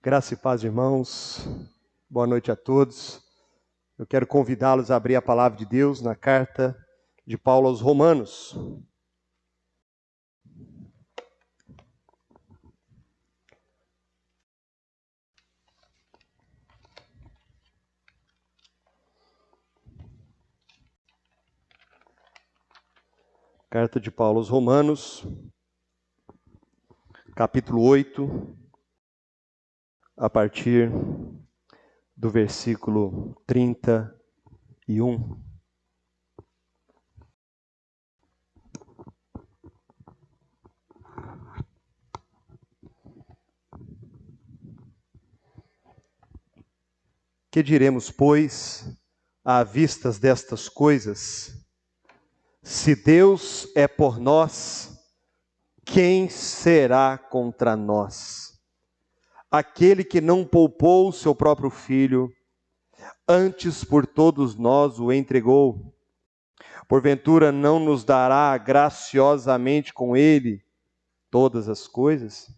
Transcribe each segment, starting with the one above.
Graça e paz, irmãos. Boa noite a todos. Eu quero convidá-los a abrir a palavra de Deus na carta de Paulo aos Romanos. Carta de Paulo aos Romanos, capítulo 8, a partir do versículo 31. Que diremos, pois, à vistas destas coisas? Se Deus é por nós, quem será contra nós? Aquele que não poupou o seu próprio filho, antes por todos nós o entregou, porventura não nos dará graciosamente com ele todas as coisas?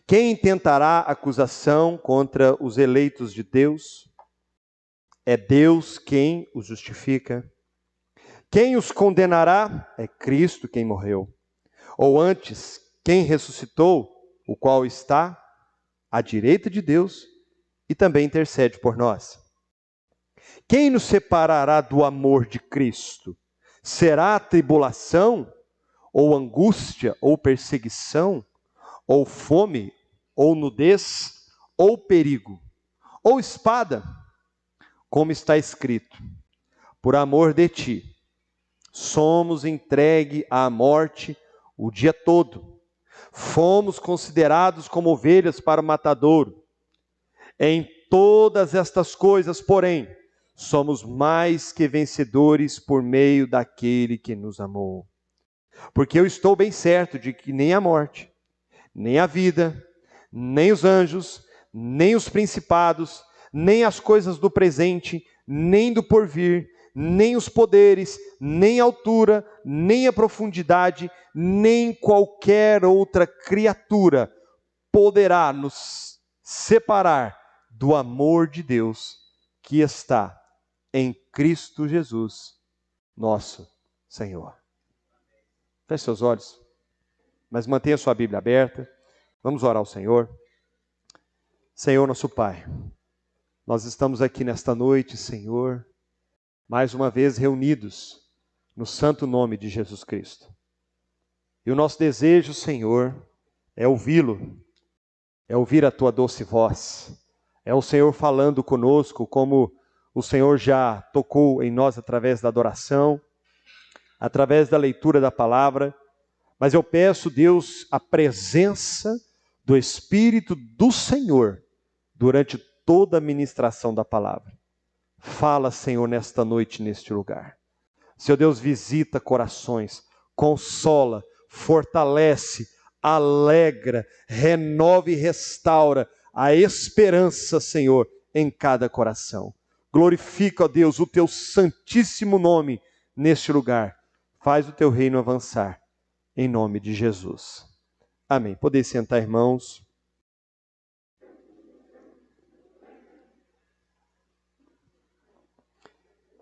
Quem intentará acusação contra os eleitos de Deus? É Deus quem os justifica. Quem os condenará? É Cristo quem morreu. Ou antes, quem ressuscitou, o qual está à direita de Deus e também intercede por nós. Quem nos separará do amor de Cristo? Será a tribulação, ou angústia, ou perseguição, ou fome, ou nudez, ou perigo, ou espada? Como está escrito: por amor de ti, somos entregue à morte o dia todo. Fomos considerados como ovelhas para o matadouro. Em todas estas coisas, porém, somos mais que vencedores por meio daquele que nos amou. Porque eu estou bem certo de que nem a morte, nem a vida, nem os anjos, nem os principados, nem as coisas do presente, nem do porvir, nem os poderes, nem a altura, nem a profundidade, nem qualquer outra criatura poderá nos separar do amor de Deus que está em Cristo Jesus, nosso Senhor. Feche seus olhos, mas mantenha sua Bíblia aberta. Vamos orar ao Senhor. Senhor, nosso Pai, nós estamos aqui nesta noite, Senhor, mais uma vez reunidos no santo nome de Jesus Cristo. E o nosso desejo, Senhor, é ouvi-lo, é ouvir a Tua doce voz, é o Senhor falando conosco, como o Senhor já tocou em nós através da adoração, através da leitura da palavra. Mas eu peço, Deus, a presença do Espírito do Senhor durante toda a ministração da palavra. Fala, Senhor, nesta noite, neste lugar. Seu Deus, visita corações, consola, fortalece, alegra, renova e restaura a esperança, Senhor, em cada coração. Glorifica, ó Deus, o teu santíssimo nome neste lugar. Faz o teu reino avançar, em nome de Jesus. Amém. Podem sentar, irmãos.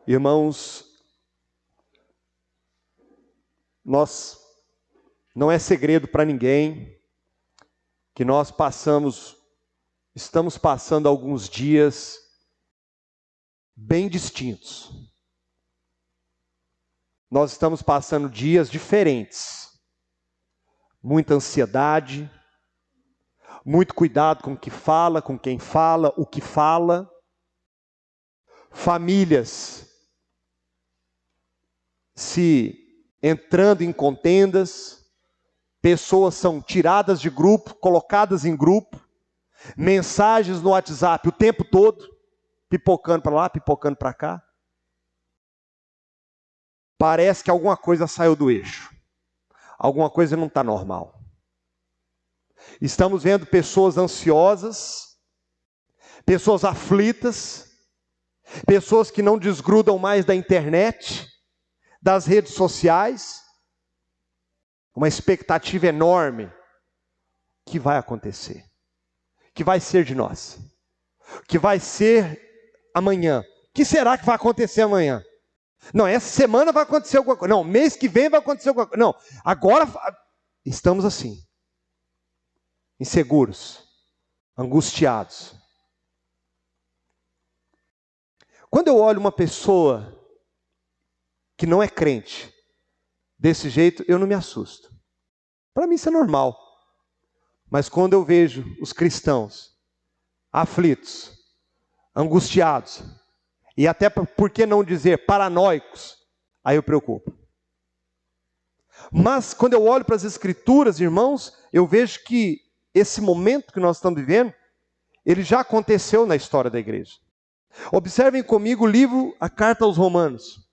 Irmãos, não é segredo para ninguém que nós estamos passando alguns dias bem distintos. Nós estamos passando dias diferentes. Muita ansiedade, muito cuidado com o que fala, com quem fala, o que fala. Famílias se entrando em contendas, pessoas são tiradas de grupo, colocadas em grupo, mensagens no WhatsApp o tempo todo, pipocando para lá, pipocando para cá. Parece que alguma coisa saiu do eixo, alguma coisa não está normal. Estamos vendo pessoas ansiosas, pessoas aflitas, pessoas que não desgrudam mais da internet, das redes sociais, uma expectativa enorme. O que vai acontecer? que vai ser de nós? O que vai ser amanhã? O que será que vai acontecer amanhã? Não, essa semana vai acontecer alguma coisa. Não, mês que vem vai acontecer alguma coisa. Não, agora estamos assim, inseguros, angustiados. Quando eu olho uma pessoa que não é crente, desse jeito, eu não me assusto. Para mim isso é normal. Mas quando eu vejo os cristãos aflitos, angustiados, e até, por que não dizer, paranoicos, aí eu preocupo. Mas quando eu olho para as Escrituras, irmãos, eu vejo que esse momento que nós estamos vivendo, ele já aconteceu na história da igreja. Observem comigo o livro, a carta aos Romanos.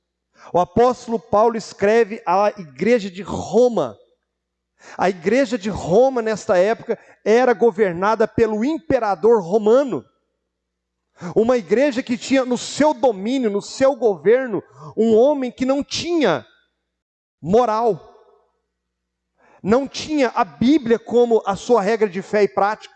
O apóstolo Paulo escreve à igreja de Roma. A igreja de Roma, nesta época, era governada pelo imperador romano. Uma igreja que tinha no seu domínio, no seu governo, um homem que não tinha moral. Não tinha a Bíblia como a sua regra de fé e prática.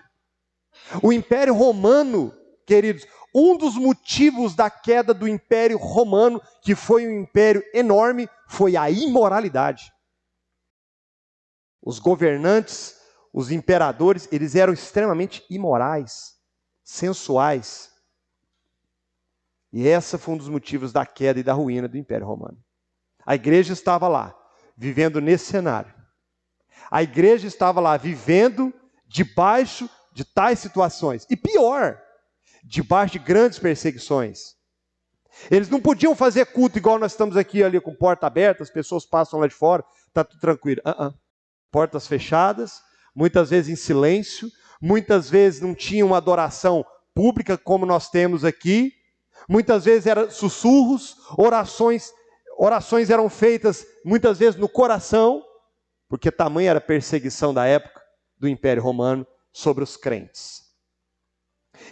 O Império Romano, queridos, um dos motivos da queda do Império Romano, que foi um império enorme, foi a imoralidade. Os governantes, os imperadores, eles eram extremamente imorais, sensuais. E esse foi um dos motivos da queda e da ruína do Império Romano. A igreja estava lá, vivendo nesse cenário. A igreja estava lá, vivendo debaixo de tais situações. E pior, debaixo de grandes perseguições. Eles não podiam fazer culto igual nós estamos aqui ali com porta aberta, as pessoas passam lá de fora, está tudo tranquilo. Portas fechadas, muitas vezes em silêncio, muitas vezes não tinha uma adoração pública como nós temos aqui, muitas vezes eram sussurros, orações eram feitas muitas vezes no coração, porque tamanha era a perseguição da época do Império Romano sobre os crentes.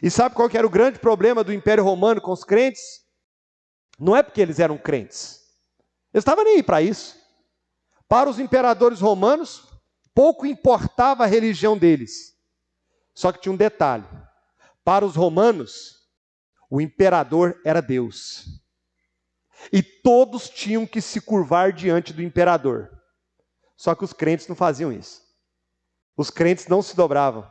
E sabe qual que era o grande problema do Império Romano com os crentes? Não é porque eles eram crentes. Eles estavam nem aí para isso. Para os imperadores romanos, pouco importava a religião deles. Só que tinha um detalhe. Para os romanos, o imperador era Deus. E todos tinham que se curvar diante do imperador. Só que os crentes não faziam isso. Os crentes não se dobravam.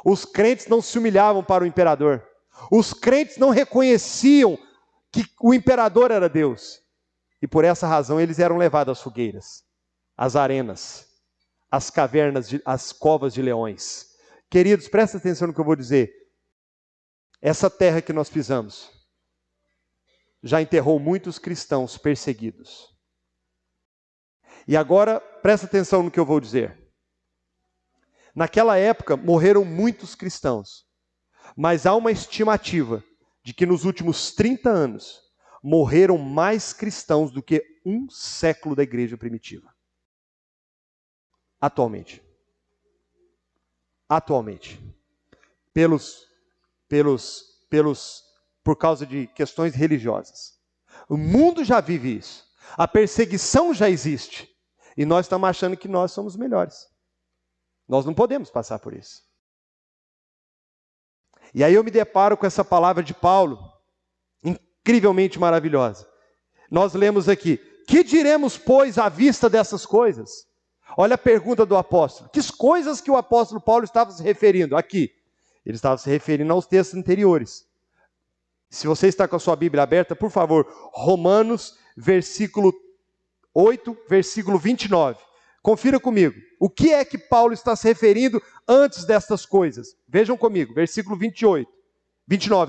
Os crentes não se humilhavam para o imperador. Os crentes não reconheciam que o imperador era Deus. E por essa razão eles eram levados às fogueiras, às arenas, às cavernas, às covas de leões. Queridos, prestem atenção no que eu vou dizer. Essa terra que nós pisamos já enterrou muitos cristãos perseguidos. E agora, presta atenção no que eu vou dizer. Naquela época, morreram muitos cristãos. Mas há uma estimativa de que nos últimos 30 anos, morreram mais cristãos do que um século da igreja primitiva. Atualmente. Por causa de questões religiosas. O mundo já vive isso. A perseguição já existe. E nós estamos achando que nós somos melhores. Nós não podemos passar por isso. E aí eu me deparo com essa palavra de Paulo, incrivelmente maravilhosa. Nós lemos aqui: que diremos, pois, à vista dessas coisas? Olha a pergunta do apóstolo. Que coisas que o apóstolo Paulo estava se referindo aqui? Ele estava se referindo aos textos anteriores. Se você está com a sua Bíblia aberta, por favor, Romanos, versículo 8, versículo 29. Confira comigo. O que é que Paulo está se referindo antes destas coisas? Vejam comigo, versículo 29,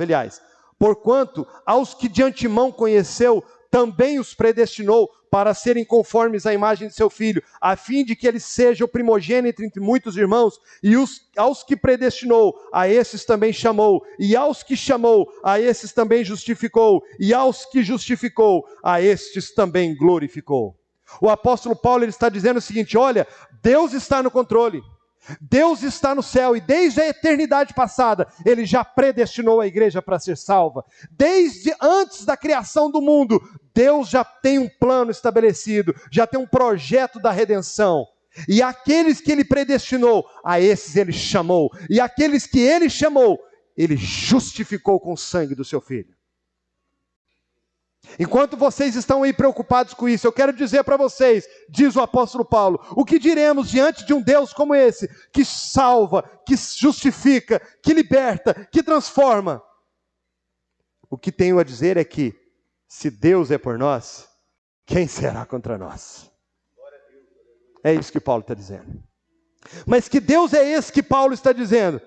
aliás. Porquanto, aos que de antemão conheceu, também os predestinou para serem conformes à imagem de seu Filho, a fim de que ele seja o primogênito entre muitos irmãos, e aos que predestinou, a esses também chamou, e aos que chamou, a esses também justificou, e aos que justificou, a estes também glorificou. O apóstolo Paulo ele está dizendo o seguinte: olha, Deus está no controle, Deus está no céu, e desde a eternidade passada, Ele já predestinou a igreja para ser salva. Desde antes da criação do mundo, Deus já tem um plano estabelecido, já tem um projeto da redenção. E aqueles que ele predestinou, a esses ele chamou. E aqueles que ele chamou, ele justificou com o sangue do seu Filho. Enquanto vocês estão aí preocupados com isso, eu quero dizer para vocês, diz o apóstolo Paulo, o que diremos diante de um Deus como esse, que salva, que justifica, que liberta, que transforma? O que tenho a dizer é que, se Deus é por nós, quem será contra nós? É isso que Paulo está dizendo. Mas que Deus é esse que Paulo está dizendo?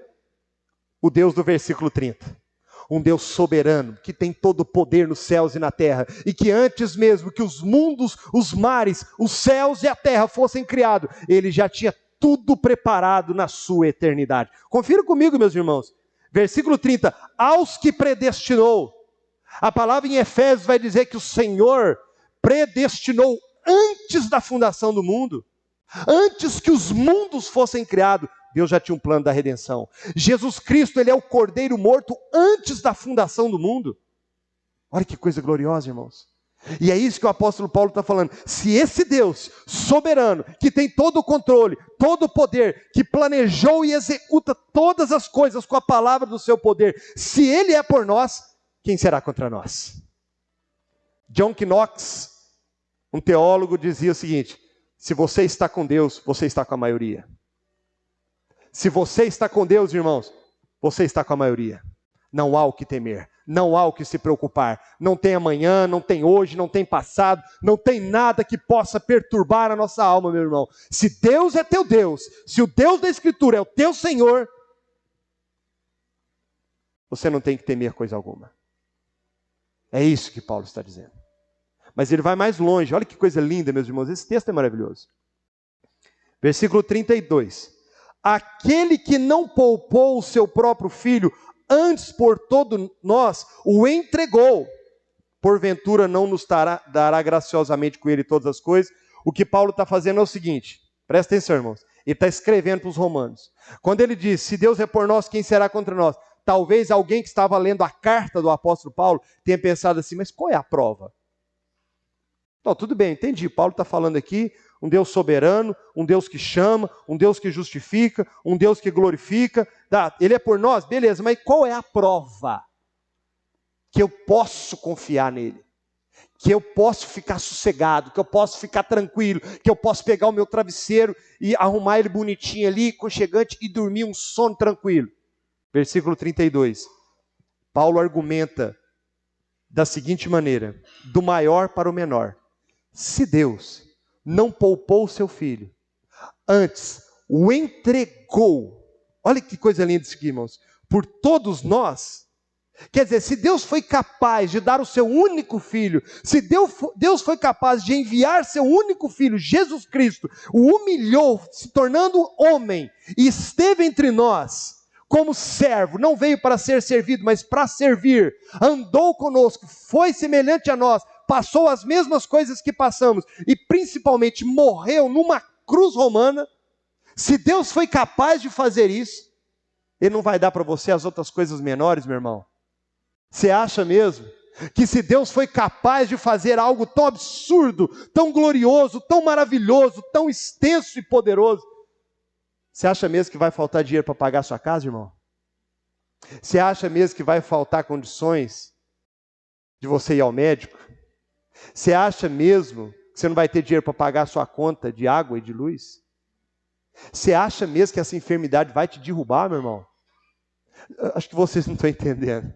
O Deus do versículo 30. Um Deus soberano, que tem todo o poder nos céus e na terra, e que antes mesmo que os mundos, os mares, os céus e a terra fossem criados, ele já tinha tudo preparado na sua eternidade. Confira comigo, meus irmãos. Versículo 30. Aos que predestinou. A palavra em Efésios vai dizer que o Senhor predestinou antes da fundação do mundo. Antes que os mundos fossem criados, Deus já tinha um plano da redenção. Jesus Cristo, ele é o Cordeiro morto antes da fundação do mundo. Olha que coisa gloriosa, irmãos. E é isso que o apóstolo Paulo está falando. Se esse Deus soberano, que tem todo o controle, todo o poder, que planejou e executa todas as coisas com a palavra do seu poder, se ele é por nós, quem será contra nós? John Knox, um teólogo, dizia o seguinte: se você está com Deus, você está com a maioria. Se você está com Deus, irmãos, você está com a maioria. Não há o que temer, não há o que se preocupar. Não tem amanhã, não tem hoje, não tem passado, não tem nada que possa perturbar a nossa alma, meu irmão. Se Deus é teu Deus, se o Deus da Escritura é o teu Senhor, você não tem que temer coisa alguma. É isso que Paulo está dizendo. Mas ele vai mais longe. Olha que coisa linda, meus irmãos. Esse texto é maravilhoso. Versículo 32. Aquele que não poupou o seu próprio filho, antes por todos nós o entregou, porventura não nos dará graciosamente com ele todas as coisas. O que Paulo está fazendo é o seguinte, presta atenção, irmãos. Ele está escrevendo para os romanos. Quando ele diz, se Deus é por nós, quem será contra nós? Talvez alguém que estava lendo a carta do apóstolo Paulo tenha pensado assim, mas qual é a prova? Não, tudo bem, entendi. Paulo está falando aqui, um Deus soberano, um Deus que chama, um Deus que justifica, um Deus que glorifica. Tá, ele é por nós, beleza, mas qual é a prova que eu posso confiar nele? Que eu posso ficar sossegado, que eu posso ficar tranquilo, que eu posso pegar o meu travesseiro e arrumar ele bonitinho ali, aconchegante, e dormir um sono tranquilo. Versículo 32. Paulo argumenta da seguinte maneira, do maior para o menor. Se Deus não poupou o seu filho, antes o entregou, olha que coisa linda isso aqui, irmãos, por todos nós. Quer dizer, se Deus foi capaz de dar o seu único filho, se Deus foi capaz de enviar seu único filho, Jesus Cristo, o humilhou, se tornando homem, e esteve entre nós como servo, não veio para ser servido, mas para servir, andou conosco, foi semelhante a nós, passou as mesmas coisas que passamos, e principalmente morreu numa cruz romana. Se Deus foi capaz de fazer isso, Ele não vai dar para você as outras coisas menores, meu irmão? Você acha mesmo que se Deus foi capaz de fazer algo tão absurdo, tão glorioso, tão maravilhoso, tão extenso e poderoso, você acha mesmo que vai faltar dinheiro para pagar a sua casa, irmão? Você acha mesmo que vai faltar condições de você ir ao médico? Você acha mesmo que você não vai ter dinheiro para pagar a sua conta de água e de luz? Você acha mesmo que essa enfermidade vai te derrubar, meu irmão? Acho que vocês não estão entendendo.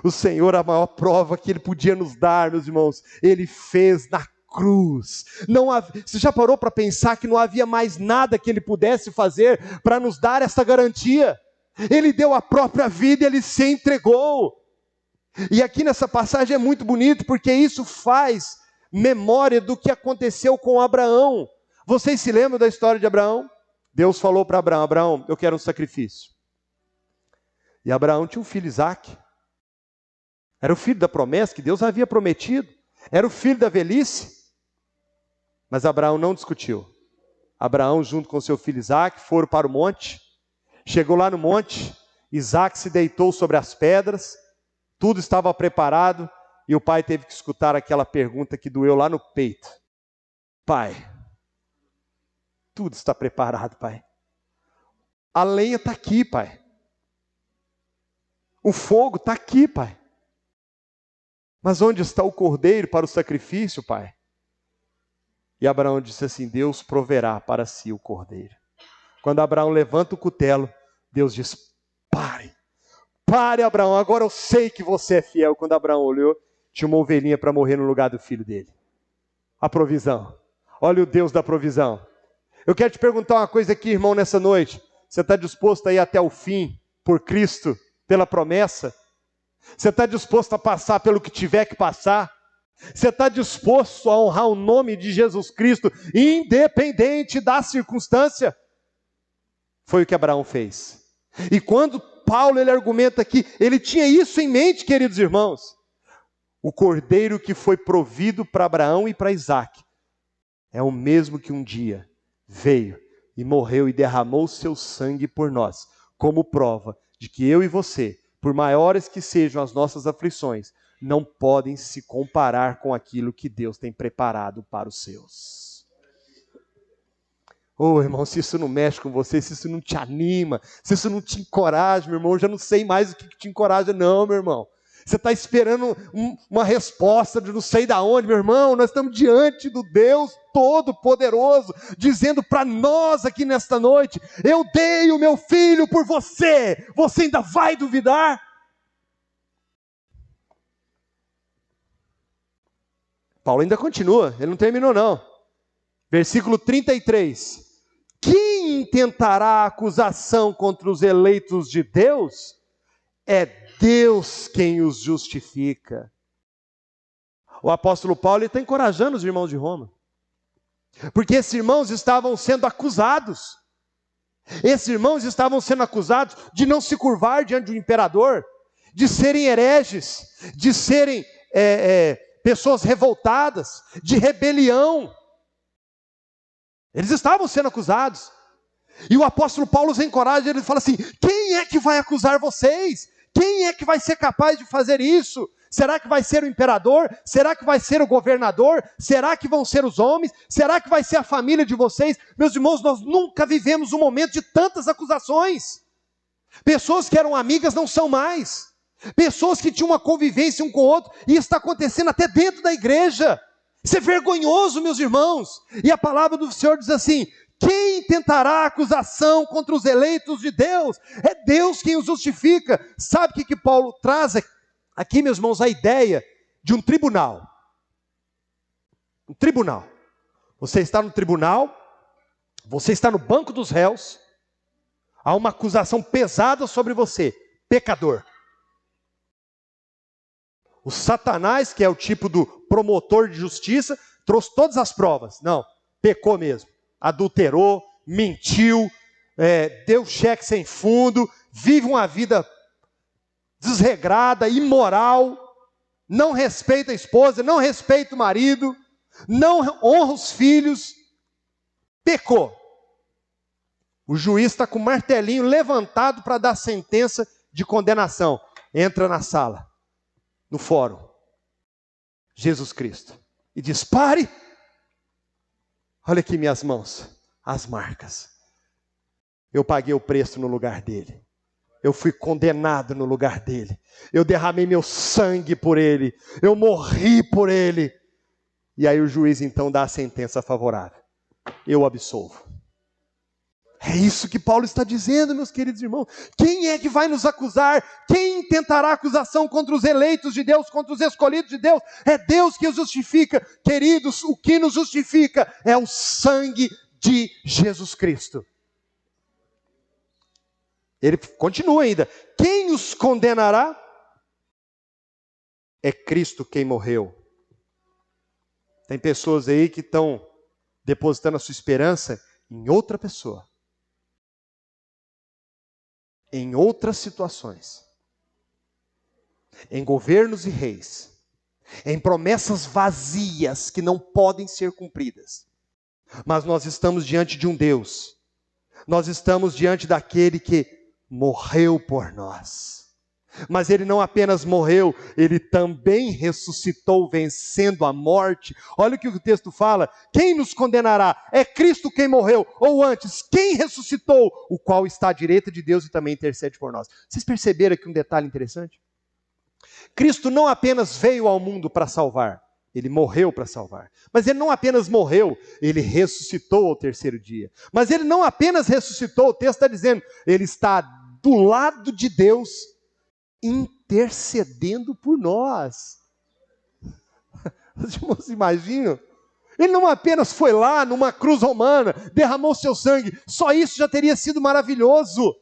O Senhor, a maior prova que Ele podia nos dar, meus irmãos, Ele fez na cruz. Você já parou para pensar que não havia mais nada que Ele pudesse fazer para nos dar essa garantia? Ele deu a própria vida, Ele se entregou. E aqui nessa passagem é muito bonito, porque isso faz memória do que aconteceu com Abraão. Vocês se lembram da história de Abraão? Deus falou para Abraão, Abraão, eu quero um sacrifício. E Abraão tinha um filho, Isaque. Era o filho da promessa que Deus havia prometido. Era o filho da velhice. Mas Abraão não discutiu. Abraão, junto com seu filho Isaque, foram para o monte. Chegou lá no monte, Isaque se deitou sobre as pedras. Tudo estava preparado. E o pai teve que escutar aquela pergunta que doeu lá no peito. Pai, Tudo está preparado, Pai. A lenha está aqui, Pai. O fogo está aqui, Pai. Mas onde está o cordeiro para o sacrifício, Pai? E Abraão disse assim: Deus proverá para si o cordeiro. Quando Abraão levanta o cutelo, Deus diz: pare, Abraão, agora eu sei que você é fiel. Quando Abraão olhou, tinha uma ovelhinha para morrer no lugar do filho dele. A provisão. Olha o Deus da provisão. Eu quero te perguntar uma coisa aqui, irmão, nessa noite. Você está disposto a ir até o fim, por Cristo, pela promessa? Você está disposto a passar pelo que tiver que passar? Você está disposto a honrar o nome de Jesus Cristo, independente da circunstância? Foi o que Abraão fez. E quando Paulo ele argumenta aqui, ele tinha isso em mente, queridos irmãos. O cordeiro que foi provido para Abraão e para Isaque é o mesmo que um dia veio e morreu e derramou seu sangue por nós, como prova de que eu e você, por maiores que sejam as nossas aflições, não podem se comparar com aquilo que Deus tem preparado para os seus. Oh, irmão, se isso não mexe com você, se isso não te anima, se isso não te encoraja, meu irmão, eu já não sei mais o que te encoraja não, meu irmão. Você está esperando uma resposta de não sei da onde, meu irmão. Nós estamos diante do Deus Todo-Poderoso, dizendo para nós aqui nesta noite: eu dei o meu filho por você. Você ainda vai duvidar? Paulo ainda continua, ele não terminou não. Versículo 33. Quem intentará acusação contra os eleitos de Deus? É Deus quem os justifica. O apóstolo Paulo está encorajando os irmãos de Roma, porque esses irmãos estavam sendo acusados. Esses irmãos estavam sendo acusados de não se curvar diante do imperador, de serem hereges, de serem pessoas revoltadas, de rebelião. Eles estavam sendo acusados. E o apóstolo Paulo os encoraja, ele fala assim: quem é que vai acusar vocês? Quem é que vai ser capaz de fazer isso? Será que vai ser o imperador? Será que vai ser o governador? Será que vão ser os homens? Será que vai ser a família de vocês? Meus irmãos, nós nunca vivemos um momento de tantas acusações. Pessoas que eram amigas não são mais. Pessoas que tinham uma convivência um com o outro, e isso está acontecendo até dentro da igreja. Isso é vergonhoso, meus irmãos. E a palavra do Senhor diz assim: quem tentará acusação contra os eleitos de Deus? É Deus quem os justifica. Sabe o que Paulo traz aqui, meus irmãos? A ideia de um tribunal. Um tribunal. Você está no tribunal, você está no banco dos réus, há uma acusação pesada sobre você, pecador. O Satanás, que é o tipo do promotor de justiça, trouxe todas as provas. Não, pecou mesmo. Adulterou, mentiu, deu cheque sem fundo, vive uma vida desregrada, imoral, não respeita a esposa, não respeita o marido, não honra os filhos, pecou. O juiz está com o martelinho levantado para dar sentença de condenação. Entra na sala, no fórum, Jesus Cristo, e diz: pare. Olha aqui minhas mãos, as marcas. Eu paguei o preço no lugar dele. Eu fui condenado no lugar dele. Eu derramei meu sangue por ele. Eu morri por ele. E aí o juiz então dá a sentença favorável. Eu absolvo. É isso que Paulo está dizendo, meus queridos irmãos. Quem é que vai nos acusar? Quem tentará acusação contra os eleitos de Deus, contra os escolhidos de Deus? É Deus que os justifica. Queridos, o que nos justifica é o sangue de Jesus Cristo. Ele continua ainda: quem os condenará? É Cristo quem morreu. Tem pessoas aí que estão depositando a sua esperança em outra pessoa, em outras situações, em governos e reis, em promessas vazias que não podem ser cumpridas. Mas nós estamos diante de um Deus, nós estamos diante daquele que morreu por nós. Mas ele não apenas morreu, ele também ressuscitou, vencendo a morte. Olha o que o texto fala: quem nos condenará? É Cristo quem morreu, ou antes, quem ressuscitou, o qual está à direita de Deus e também intercede por nós. Vocês perceberam aqui um detalhe interessante? Cristo não apenas veio ao mundo para salvar, ele morreu para salvar. Mas ele não apenas morreu, ele ressuscitou ao terceiro dia. Mas ele não apenas ressuscitou, o texto está dizendo, ele está do lado de Deus, intercedendo por nós. Os irmãos imaginam? Ele não apenas foi lá numa cruz romana, derramou seu sangue, só isso já teria sido maravilhoso.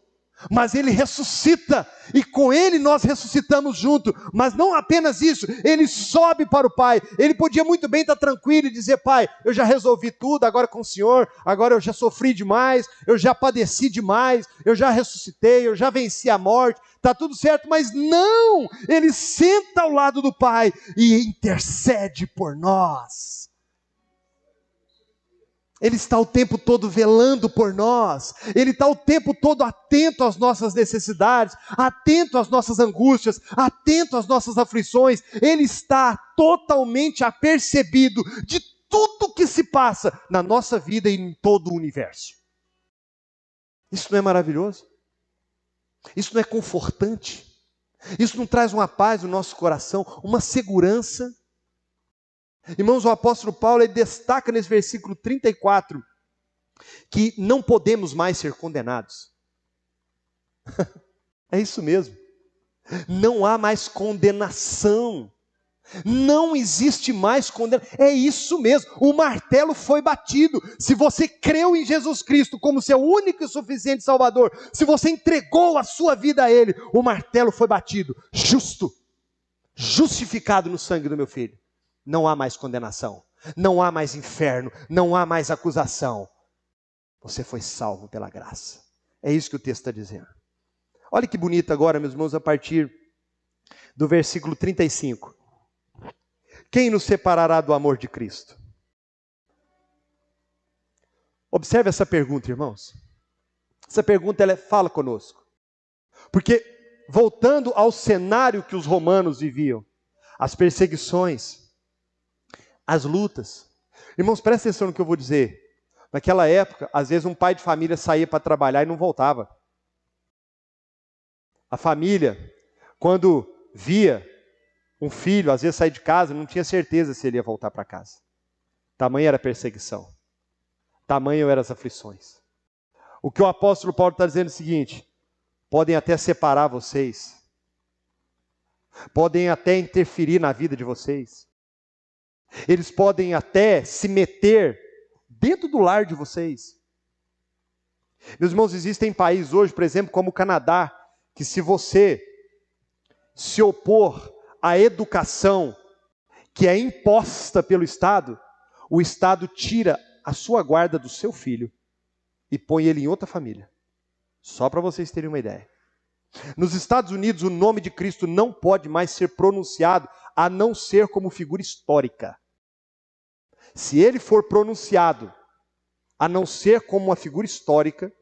Mas ele ressuscita, e com ele nós ressuscitamos junto. Mas não apenas isso, ele sobe para o Pai. Ele podia muito bem estar tranquilo e dizer: Pai, eu já resolvi tudo, agora com o Senhor, agora eu já sofri demais, eu já padeci demais, eu já ressuscitei, eu já venci a morte, está tudo certo. Mas não, ele senta ao lado do Pai e intercede por nós. Ele está o tempo todo velando por nós. Ele está o tempo todo atento às nossas necessidades, atento às nossas angústias, atento às nossas aflições. Ele está totalmente apercebido de tudo que se passa na nossa vida e em todo o universo. Isso não é maravilhoso? Isso não é confortante? Isso não traz uma paz no nosso coração, uma segurança? Irmãos, o apóstolo Paulo ele destaca nesse versículo 34 que não podemos mais ser condenados. É isso mesmo. Não há mais condenação. Não existe mais condenação. É isso mesmo. O martelo foi batido. Se você creu em Jesus Cristo como seu único e suficiente Salvador, se você entregou a sua vida a Ele, o martelo foi batido. Justificado no sangue do meu filho. Não há mais condenação, não há mais inferno, não há mais acusação. Você foi salvo pela graça. É isso que o texto está dizendo. Olha que bonito agora, meus irmãos, a partir do versículo 35. Quem nos separará do amor de Cristo? Observe essa pergunta, irmãos. Essa pergunta ela fala conosco. Porque, voltando ao cenário que os romanos viviam, as perseguições, as lutas. Irmãos, presta atenção no que eu vou dizer. Naquela época, às vezes um pai de família saía para trabalhar e não voltava. A família, quando via um filho, às vezes sair de casa, não tinha certeza se ele ia voltar para casa. Tamanha era a perseguição. Tamanho eram as aflições. O que o apóstolo Paulo está dizendo é o seguinte: podem até separar vocês. Podem até interferir na vida de vocês. Eles podem até se meter dentro do lar de vocês. Meus irmãos, existem países hoje, por exemplo, como o Canadá, que se você se opor à educação que é imposta pelo Estado, o Estado tira a sua guarda do seu filho e põe ele em outra família. Só para vocês terem uma ideia. Nos Estados Unidos, o nome de Cristo não pode mais ser pronunciado, a não ser como figura histórica. Se ele for pronunciado, a não ser como uma figura histórica,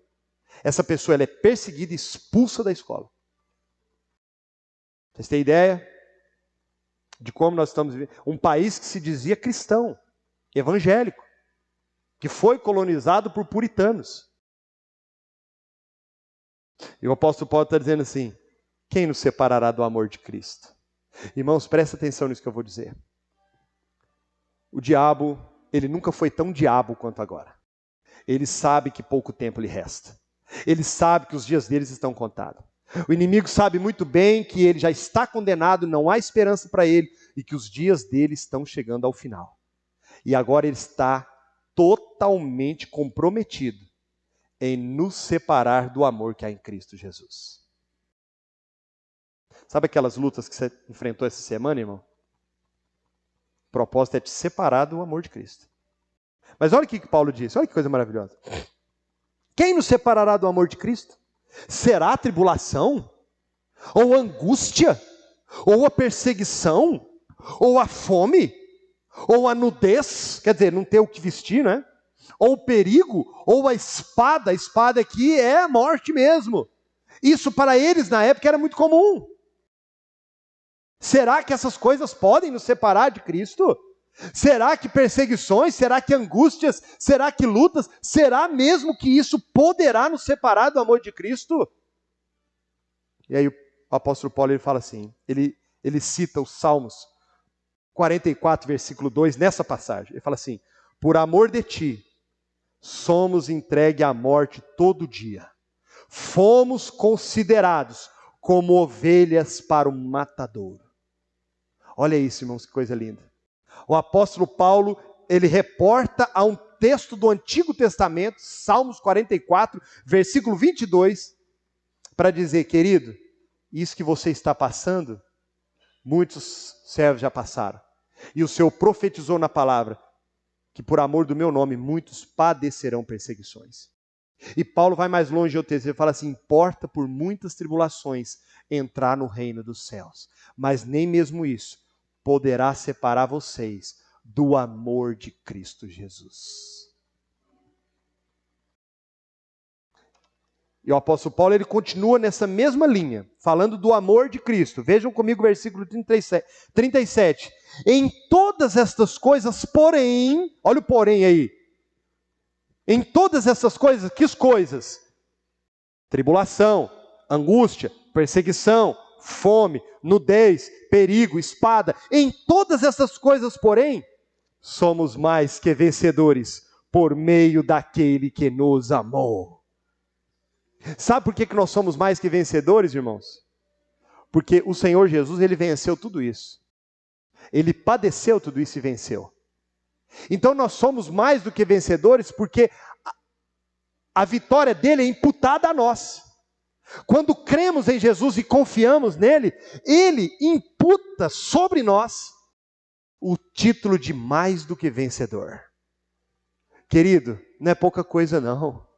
essa pessoa ela é perseguida e expulsa da escola. Vocês têm ideia de como nós estamos vivendo? Um país que se dizia cristão, evangélico, que foi colonizado por puritanos. E o apóstolo Paulo está dizendo assim: quem nos separará do amor de Cristo? Irmãos, presta atenção nisso que eu vou dizer. O diabo, ele nunca foi tão diabo quanto agora. Ele sabe que pouco tempo lhe resta. Ele sabe que os dias deles estão contados. O inimigo sabe muito bem que ele já está condenado, não há esperança para ele, e que os dias dele estão chegando ao final. E agora ele está totalmente comprometido em nos separar do amor que há em Cristo Jesus. Sabe aquelas lutas que você enfrentou essa semana, irmão? O propósito é te separar do amor de Cristo. Mas olha o que Paulo disse, olha que coisa maravilhosa. Quem nos separará do amor de Cristo? Será a tribulação? Ou a angústia? Ou a perseguição? Ou a fome? Ou a nudez? Quer dizer, não ter o que vestir, né? Ou o perigo? Ou a espada aqui é a morte mesmo. Isso para eles na época era muito comum. Será que essas coisas podem nos separar de Cristo? Será que perseguições, será que angústias, será que lutas, será mesmo que isso poderá nos separar do amor de Cristo? E aí o apóstolo Paulo ele fala assim, ele cita os Salmos 44, versículo 2, nessa passagem. Ele fala assim, por amor de ti, somos entregue à morte todo dia. Fomos considerados como ovelhas para o matadouro. Olha isso, irmãos, que coisa linda. O apóstolo Paulo, ele reporta a um texto do Antigo Testamento, Salmos 44, versículo 22, para dizer, querido, isso que você está passando, muitos servos já passaram. E o Senhor profetizou na palavra, que por amor do meu nome, muitos padecerão perseguições. E Paulo vai mais longe ao texto, ele fala assim, importa por muitas tribulações entrar no reino dos céus, mas nem mesmo isso poderá separar vocês do amor de Cristo Jesus. E o apóstolo Paulo, ele continua nessa mesma linha, falando do amor de Cristo. Vejam comigo o versículo 37. Em todas estas coisas, porém, olha o porém aí. Em todas essas coisas, que coisas? Tribulação, angústia, perseguição, fome, nudez, perigo, espada. Em todas essas coisas, porém, somos mais que vencedores por meio daquele que nos amou. Sabe por que nós somos mais que vencedores, irmãos? Porque o Senhor Jesus, ele venceu tudo isso. Ele padeceu tudo isso e venceu. Então nós somos mais do que vencedores porque a vitória dele é imputada a nós. Quando cremos em Jesus e confiamos nele, ele imputa sobre nós o título de mais do que vencedor. Querido, não é pouca coisa não.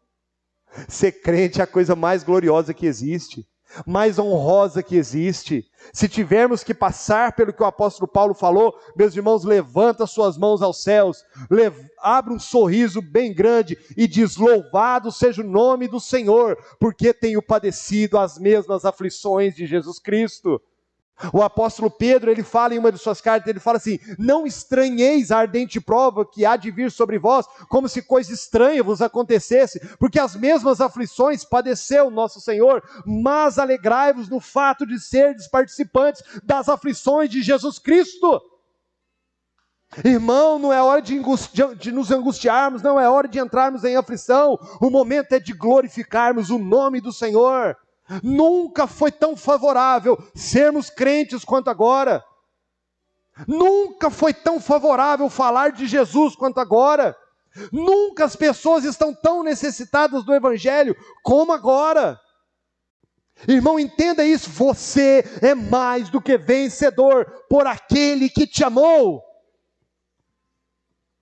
Ser crente é a coisa mais gloriosa que existe, mais honrosa que existe. Se tivermos que passar pelo que o apóstolo Paulo falou, meus irmãos, levanta suas mãos aos céus, abre um sorriso bem grande e diz, louvado seja o nome do Senhor, porque tenho padecido as mesmas aflições de Jesus Cristo. O apóstolo Pedro, ele fala em uma de suas cartas, ele fala assim, não estranheis a ardente prova que há de vir sobre vós, como se coisa estranha vos acontecesse, porque as mesmas aflições padeceu nosso Senhor, mas alegrai-vos no fato de serdes participantes das aflições de Jesus Cristo. Irmão, não é hora de nos angustiarmos, não é hora de entrarmos em aflição, o momento é de glorificarmos o nome do Senhor. Nunca foi tão favorável sermos crentes quanto agora. Nunca foi tão favorável falar de Jesus quanto agora. Nunca as pessoas estão tão necessitadas do Evangelho como agora. Irmão, entenda isso, você é mais do que vencedor por aquele que te amou.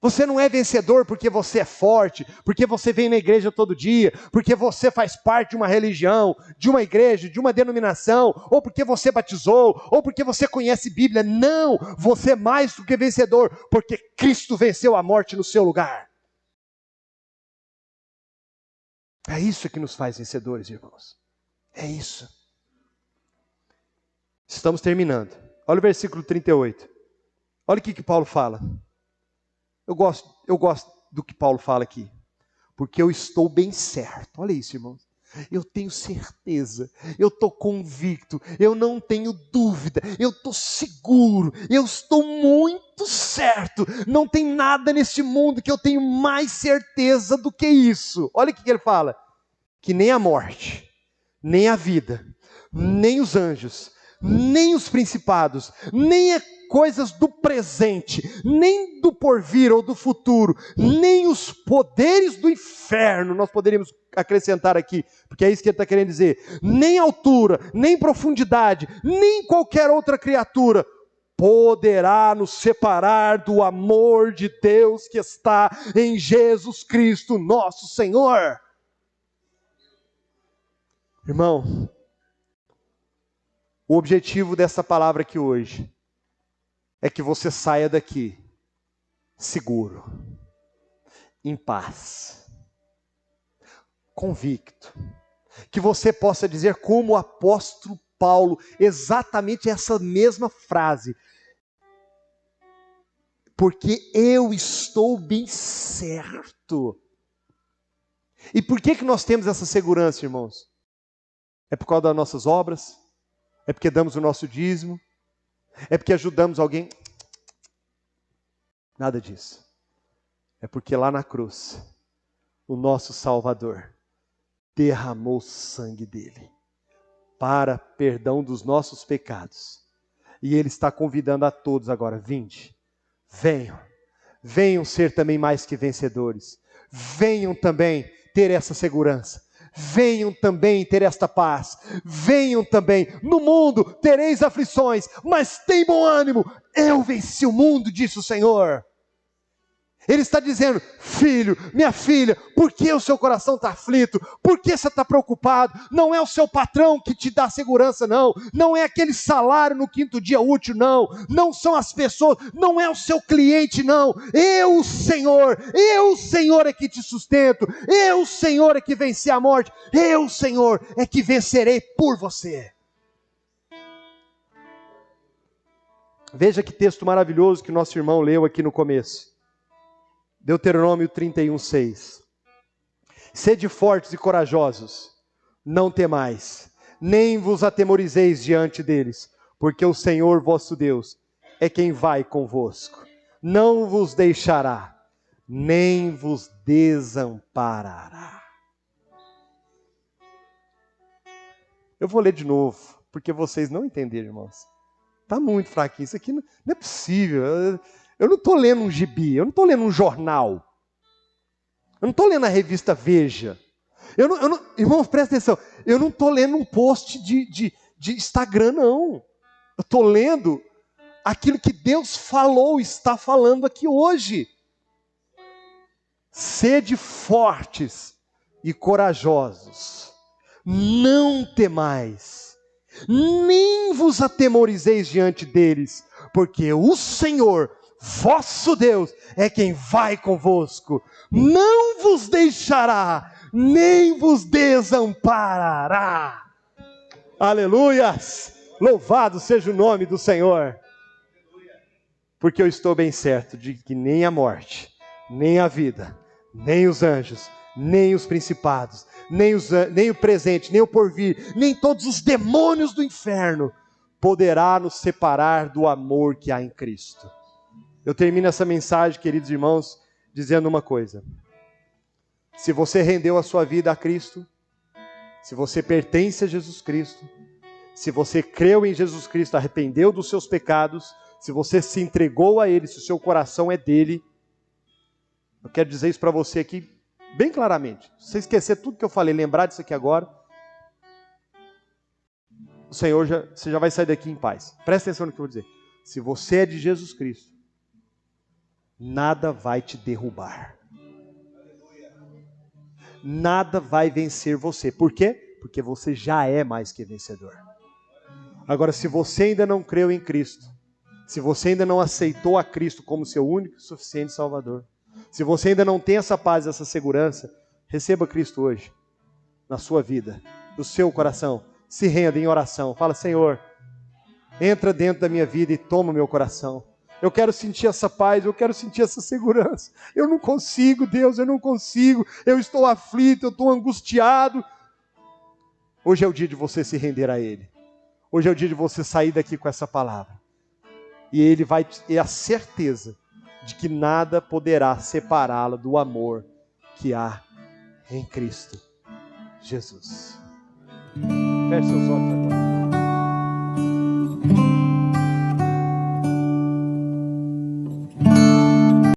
Você não é vencedor porque você é forte, porque você vem na igreja todo dia, porque você faz parte de uma religião, de uma igreja, de uma denominação, ou porque você batizou, ou porque você conhece Bíblia. Não, você é mais do que vencedor, porque Cristo venceu a morte no seu lugar. É isso que nos faz vencedores, irmãos. É isso. Estamos terminando. Olha o versículo 38. Olha o que Paulo fala. Eu gosto do que Paulo fala aqui, porque eu estou bem certo. Olha isso, irmãos. Eu tenho certeza, eu estou convicto, eu não tenho dúvida, eu estou seguro, eu estou muito certo. Não tem nada neste mundo que eu tenho mais certeza do que isso. Olha o que ele fala, que nem a morte, nem a vida, nem os anjos, nem os principados, nem coisas do presente, nem do porvir ou do futuro, nem os poderes do inferno, nós poderíamos acrescentar aqui, porque é isso que ele está querendo dizer, nem altura, nem profundidade, nem qualquer outra criatura poderá nos separar do amor de Deus que está em Jesus Cristo, nosso Senhor. Irmão, o objetivo dessa palavra aqui hoje é que você saia daqui seguro, em paz, convicto, que você possa dizer como o apóstolo Paulo exatamente essa mesma frase. Porque eu estou bem certo. E por que nós temos essa segurança, irmãos? É por causa das nossas obras? É porque damos o nosso dízimo? É porque ajudamos alguém? Nada disso. É porque lá na cruz, o nosso Salvador derramou o sangue dele para perdão dos nossos pecados. E Ele está convidando a todos agora, vinde, venham ser também mais que vencedores. Venham também ter essa segurança. Venham também ter esta paz. Venham também. No mundo tereis aflições, mas tem bom ânimo. Eu venci o mundo, disse o Senhor. Ele está dizendo, filho, minha filha, por que o seu coração está aflito? Por que você está preocupado? Não é o seu patrão que te dá segurança, não. Não é aquele salário no 5º dia útil, não. Não são as pessoas, não é o seu cliente, não. Eu, Senhor é que te sustento. Eu, Senhor, é que venci a morte. Eu, Senhor, é que vencerei por você. Veja que texto maravilhoso que nosso irmão leu aqui no começo. Deuteronômio 31:6. Sede fortes e corajosos, não temais, nem vos atemorizeis diante deles, porque o Senhor vosso Deus é quem vai convosco. Não vos deixará, nem vos desamparará. Eu vou ler de novo, porque vocês não entenderam, irmãos. Está muito fraquinho, isso aqui não é possível. Eu não estou lendo um gibi, eu não estou lendo um jornal. Eu não estou lendo a revista Veja. Irmãos, presta atenção. Eu não estou lendo um post de Instagram, não. Eu estou lendo aquilo que Deus falou, está falando aqui hoje. Sede fortes e corajosos. Não temais, nem vos atemorizeis diante deles, porque o Senhor vosso Deus é quem vai convosco, não vos deixará, nem vos desamparará. Aleluias! Louvado seja o nome do Senhor. Porque eu estou bem certo de que nem a morte, nem a vida, nem os anjos, nem os principados, nem o presente, nem o porvir, nem todos os demônios do inferno poderá nos separar do amor que há em Cristo. Eu termino essa mensagem, queridos irmãos, dizendo uma coisa. Se você rendeu a sua vida a Cristo, se você pertence a Jesus Cristo, se você creu em Jesus Cristo, arrependeu dos seus pecados, se você se entregou a Ele, se o seu coração é dele, eu quero dizer isso para você aqui bem claramente. Se você esquecer tudo que eu falei, lembrar disso aqui agora, o Senhor você já vai sair daqui em paz. Presta atenção no que eu vou dizer. Se você é de Jesus Cristo, nada vai te derrubar. Nada vai vencer você. Por quê? Porque você já é mais que vencedor. Agora, se você ainda não creu em Cristo, se você ainda não aceitou a Cristo como seu único e suficiente Salvador, se você ainda não tem essa paz, essa segurança, receba Cristo hoje, na sua vida, no seu coração. Se renda em oração. Fala, Senhor, entra dentro da minha vida e toma o meu coração. Eu quero sentir essa paz, eu quero sentir essa segurança. Eu não consigo, Deus, eu não consigo. Eu estou aflito, eu estou angustiado. Hoje é o dia de você se render a Ele. Hoje é o dia de você sair daqui com essa palavra. E Ele vai ter a certeza de que nada poderá separá-lo do amor que há em Cristo Jesus. Feche seus olhos agora.